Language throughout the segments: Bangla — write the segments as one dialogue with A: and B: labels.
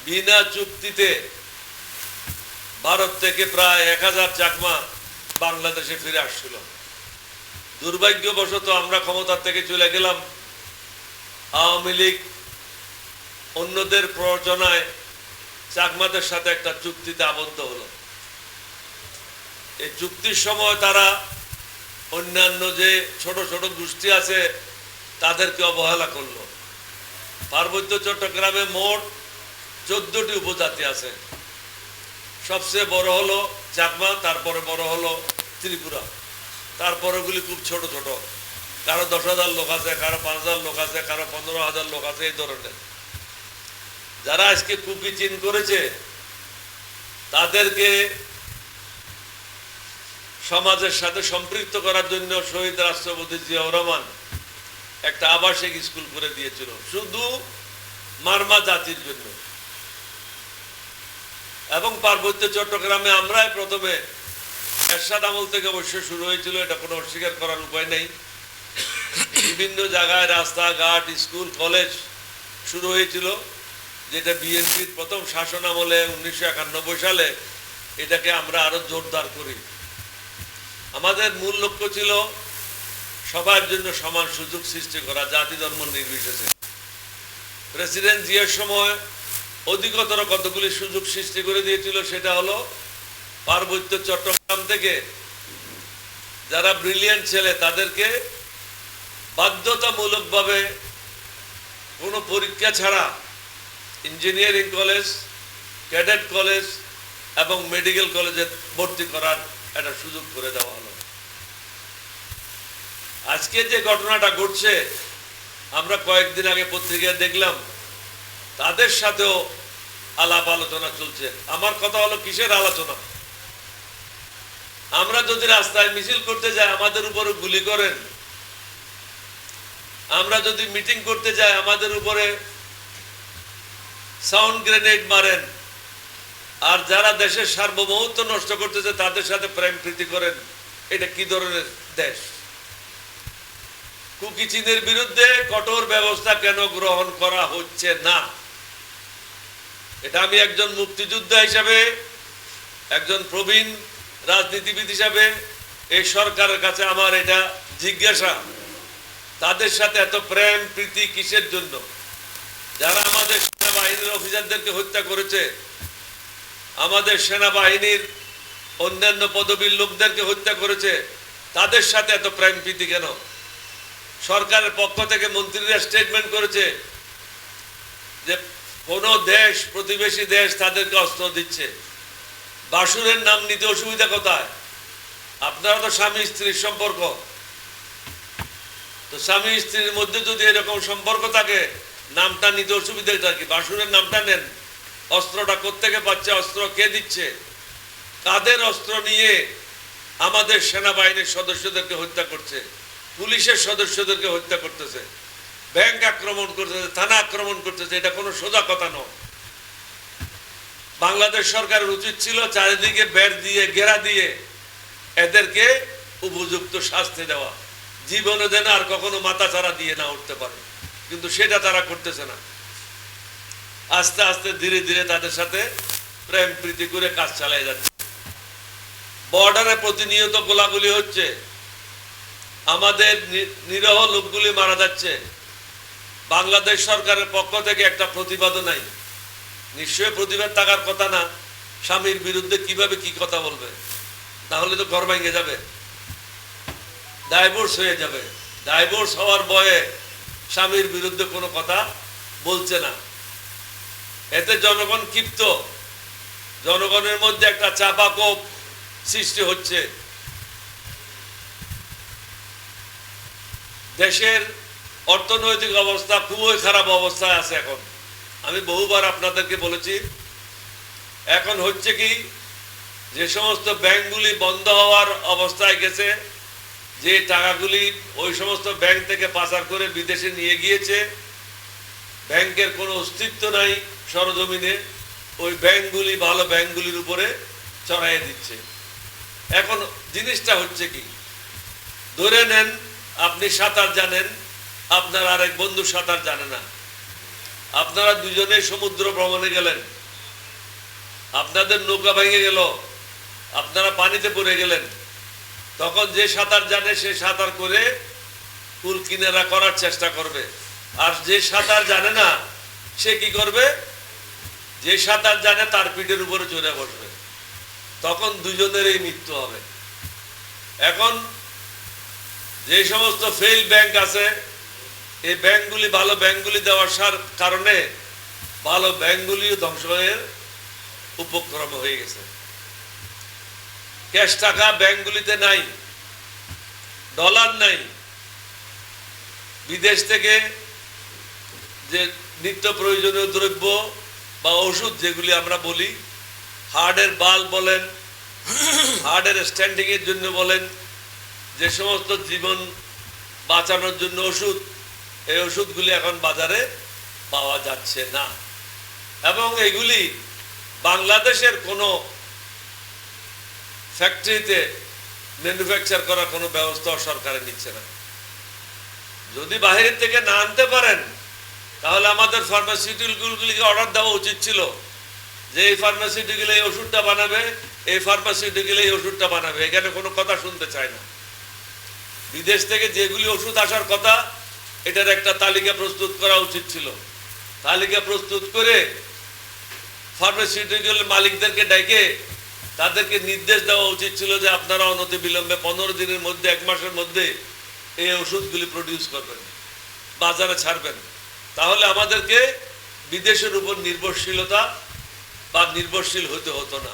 A: বিনা চুক্তিতে ভারত থেকে প্রায় 1000 চাকমা বাংলাদেশে ফিরে আসছিল। দুর্ভাগ্যবশত আমরা ক্ষমতার থেকে চলে গেলাম, আওয়ামী লীগ অন্যদের প্ররোচনায় চাকমাদের সাথে একটা চুক্তিতে আবদ্ধ হলো। এই চুক্তির সময় তারা অন্যান্য যে ছোট ছোট গোষ্ঠী আছে তাদেরকে অবহেলা করলো। পার্বত্য চট্টগ্রামে মোট 14টি উপজাতি আছে। সবচেয়ে বড় হলো চাকমা, তারপরে বড় হলো ত্রিপুরা, তারপরেগুলি খুব ছোট ছোট, কারো 10,000 লোক আছে, কারো 5,000 লোক আছে, কারো 15,000 লোক আছে, এই ধরনের। যারা আজকে কুকি চিন করেছে তাদেরকে সমাজের সাথে সম্পৃক্ত করার জন্য শহীদ রাষ্ট্রপতি জিয়াউর রহমান একটা আবাসিক স্কুল করে দিয়েছিল শুধু মারমা জাতির জন্য। এবং পার্বত্য চট্টগ্রামে আমরাই প্রথমে, এরশাদ আমল থেকে অবশ্য শুরু হয়েছিল, এটা কোনো অস্বীকার করার উপায় নেই। বিভিন্ন জায়গায় রাস্তাঘাট, স্কুল, কলেজ শুরু হয়েছিল, যেটা বিএনপির প্রথম শাসন আমলে 1991 সালে এটাকে আমরা আরো জোরদার করি। আমাদের মূল লক্ষ্য ছিল সবার জন্য সমান সুযোগ সৃষ্টি করা, জাতি ধর্ম নির্বিশেষে। প্রেসিডেন্ট জিয়ার সময় অধিকতর কতগুলি সুযোগ সৃষ্টি করে দিয়েছিল, সেটা হলো পার্বত্য চট্টগ্রাম থেকে যারা ব্রিলিয়ান্ট ছেলে তাদেরকে বাধ্যতামূলকভাবে কোনো পরীক্ষা ছাড়া ইঞ্জিনিয়ারিং কলেজ, ক্যাডেট কলেজ এবং মেডিকেল কলেজে ভর্তি করার একটা সুযোগ করে দেওয়া হলো। আজকে যে ঘটনাটা ঘটছে, আমরা কয়েকদিন আগে পত্রিকায় দেখলাম, তাদের সাথেও আলাপ আলোচনা চলছে। আমার কথা হলো, কিসের আলোচনা? আমরা যদি রাস্তায় মিছিল করতে যাই আমাদের উপরে গুলি করেন, আমরা যদি মিটিং করতে যাই আমাদের উপরে সাউন্ড গ্রেনেড মারেন, আর যারা দেশের সার্বভৌমত্ব নষ্ট করতেছে তাদের সাথে প্রেম প্রীতি করেন, এটা কি ধরনের দেশ? কুকি চীনের বিরুদ্ধে কঠোর ব্যবস্থা কেন গ্রহণ করা হচ্ছে না? এটা আমি একজন মুক্তিযোদ্ধা হিসাবে, একজন প্রবীণ রাজনীতিবিদ হিসাবে এই সরকারের কাছে আমার এটা জিজ্ঞাসা, তাদের সাথে এত প্রেম প্রীতি কিসের জন্য? যারা আমাদের সেনাবাহিনীর অফিসারদেরকে হত্যা করেছে, আমাদের সেনাবাহিনীর অন্যান্য পদবীর লোকদেরকে হত্যা করেছে, তাদের সাথে এত প্রেম প্রীতি কেন? সরকারের পক্ষ থেকে মন্ত্রীরা স্টেটমেন্ট করেছে যে কোন দেশ, প্রতিবেশী দেশ তাদেরকে অস্ত্র দিচ্ছে। বাসুরের নাম নিতে অসুবিধা কোথায়? আপনারা তো স্বামী স্ত্রীর সম্পর্ক, তো স্বামী স্ত্রীর মধ্যে যদি এরকম সম্পর্ক থাকে, নামটা নিতে অসুবিধাটা কি? বাসুরের নামটা নেন। অস্ত্রটা কোত্থেকে পাচ্ছে? অস্ত্র কে দিচ্ছে? কাদের অস্ত্র নিয়ে আমাদের সেনাবাহিনীর সদস্যদেরকে হত্যা করছে, পুলিশের সদস্যদেরকে হত্যা করতেছে, ব্যাংক আক্রমণ করতেছে, থানা আক্রমণ করতেছে? এটা কোনো সোজা কথা নয়। বাংলাদেশ সরকারের উচিত ছিল চারিদিকে বেড় দিয়ে, ঘেরা দিয়ে এদেরকে উপযুক্ত শাস্তি দেওয়া, জীবনে যেন আর কখনো মাথা ছাড়া দিয়ে না উঠতে পারে, কিন্তু সেটা তারা করতেছে না। আস্তে আস্তে ধীরে ধীরে তাদের সাথে প্রেম প্রীতি করে কাজ চালিয়ে যাচ্ছে। বর্ডারে প্রতিনিয়ত গোলাগুলি হচ্ছে, আমাদের নিরহ লোকগুলি মারা যাচ্ছে। বাংলাদেশ সরকারের পক্ষ থেকে একটা প্রতিবাদও নাই। নিশ্চয়ই প্রতিবাদ থাকার কথা না? স্বামীর বিরুদ্ধে কিভাবে কি কথা বলবে? তাহলে তো ঘর ভেঙে যাবে, ডাইভোর্স হয়ে যাবে। ডাইভোর্স হওয়ার ভয়ে স্বামীর বিরুদ্ধে কোনো কথা বলছে না। এতে জনগণ ক্ষিপ্ত, জনগণের মধ্যে একটা চাপা ক্ষোভ সৃষ্টি হচ্ছে। দেশের অর্থনৈতিক অবস্থা খুবই খারাপ অবস্থায় আছে এখন। আমি বহুবার আপনাদেরকে বলেছি, এখন হচ্ছে কি, যে সমস্ত ব্যাংকগুলি বন্ধ হওয়ার অবস্থায় গেছে, যে টাকাগুলি ওই সমস্ত ব্যাংক থেকে পাচার করে বিদেশে নিয়ে গিয়েছে, ব্যাংকের কোনো অস্তিত্ব নাই সরজমিনে, ওই ব্যাংকগুলি ভালো ব্যাংকগুলির উপরে চড়াইয়ে দিচ্ছে। এখন জিনিসটা হচ্ছে কি, ধরে নেন আপনি সাঁতার জানেন, আপনার আরেক বন্ধু সাঁতার জানে না, আপনারা দুজনে সমুদ্র ভ্রমণে গেলেন, আপনাদের নৌকা ভেঙে গেল, আপনারা পানিতে পড়ে গেলেন, তখন যে সাঁতার জানে সে সাঁতার করে কুল কিনারা করার চেষ্টা করবে। আর যে সাঁতার জানে না সে কি করবে? যে সাঁতার জানে তার পিঠের উপরে চড়ে বসবে, তখন দুজনেরই মৃত্যু হবে। এখন যে সমস্ত ফেইল ব্যাংক আছে, এই ব্যাংকগুলি ভালো ব্যাংকগুলি দেওয়ার কারণে ভালো ব্যাংকগুলিও ধ্বংসের উপক্রম হয়ে গেছে। ক্যাশ টাকা ব্যাংকগুলিতে নাই, ডলার নাই। বিদেশ থেকে যে নিত্য প্রয়োজনীয় দ্রব্য বা ওষুধ যেগুলি আমরা বলি, হার্টের বাল্ব বলেন, হার্টের স্ট্যান্ডিং এর জন্য বলেন, যে সমস্ত জীবন বাঁচানোর জন্য ওষুধ, এই ওষুধগুলি এখন বাজারে পাওয়া যাচ্ছে না। এবং এগুলি বাংলাদেশের কোনো ফ্যাক্টরিতে ম্যানুফ্যাকচার করার কোনো ব্যবস্থা সরকারে নিচ্ছে না। যদি বাহিরের থেকে না আনতে পারেন তাহলে আমাদের ফার্মাসিউটিক্যালগুলিকে অর্ডার দেওয়া উচিত ছিল যে এই ফার্মাসিউটিক্যাল এই ওষুধটা বানাবে, এই ফার্মাসিউটিক্যাল এই ওষুধটা বানাবে। এখানে কোনো কথা শুনতে চায় না। বিদেশ থেকে যেগুলি ওষুধ আসার কথা এটার একটা তালিকা প্রস্তুত করা উচিত ছিল। তালিকা প্রস্তুত করে ফার্মাসিউটিক্যাল মালিকদেরকে ডেকে তাদেরকে নির্দেশ দেওয়া উচিত ছিল যে আপনারা অনতি বিলম্বে 15 দিনের মধ্যে, 1 মাসের মধ্যে এই ওষুধগুলি প্রডিউস করবেন, বাজারে ছাড়বেন। তাহলে আমাদেরকে বিদেশের উপর নির্ভরশীলতা বা নির্ভরশীল হতে হতো না।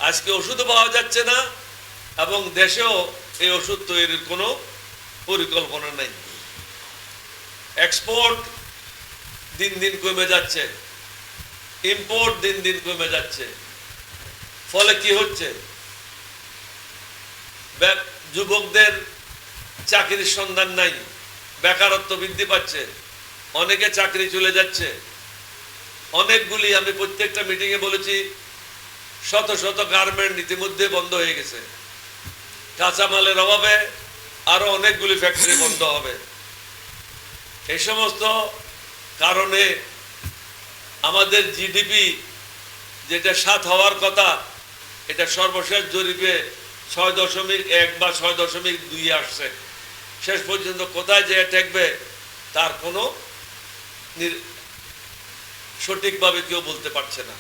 A: আজকে ওষুধও পাওয়া যাচ্ছে না এবং দেশেও এই ওষুধ তৈরির কোনো পরিকল্পনা নেই। এক্সপোর্ট দিন দিন কমে যাচ্ছে, ইম্পোর্ট দিন দিন কমে যাচ্ছে। ফলে কি হচ্ছে? যুবকদের চাকরির সন্ধান নাই, বেকারত্ব বৃদ্ধি পাচ্ছে, অনেকে চাকরি চলে যাচ্ছে। অনেকগুলি, আমি প্রত্যেকটা মিটিংয়ে বলেছি, শত শত গার্মেন্ট ইতিমধ্যে বন্ধ হয়ে গেছে। কাঁচামালের অভাবে আরো অনেকগুলি ফ্যাক্টরি বন্ধ হবে। এই সমস্ত কারণে আমাদের জিডিপি যেটা 7 হওয়ার কথা, এটা সর্বশেষ জরিপে 6.1 বা 6.2 আসছে। শেষ পর্যন্ত কোথায় যে ঠেকবে তার কোনো সঠিকভাবে কেউ বলতে পারছে না।